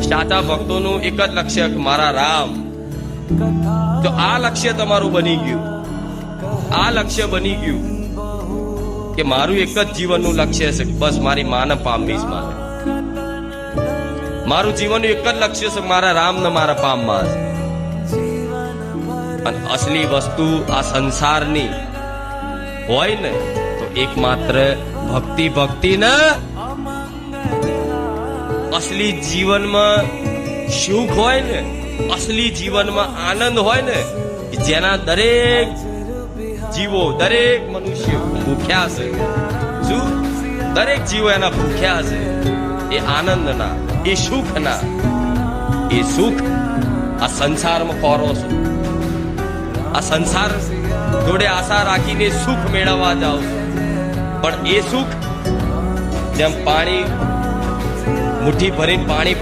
સાચા ભક્તોનું એક જ લક્ષ્ય કે મારા રામ. તો આ લક્ષ્ય તમારું બની ગયું, આ લક્ષ્ય બની ગયું કે મારું એક જ જીવનનું લક્ષ્ય છે, બસ મારી માને પામવી જ મારે. મારું જીવનનું એક જ લક્ષ્ય છે, મારા રામને મારા પામવા છે. અને અસલી વસ્તુ આ સંસારની હોય ને તો એકમાત્ર ભક્તિ. ભક્તિ ને અસલી જીવનમાં સુખ હોય ને, અસલી જીવનમાં આનંદ હોય ને, જેના દરેક જીવો, દરેક મનુષ્ય ભૂખ્યા છે. શું? દરેક જીવો એના ભૂખ્યા છે એ આનંદના, એ સુખના. એ સુખ આ સંસારમાં ખોરો છો. આ સંસાર જોડે આશા રાખીને સુખ મેળવવા જાઓ, પણ એ સુખ જેમ પાણી મુઠ્ઠી ભરીને પાણી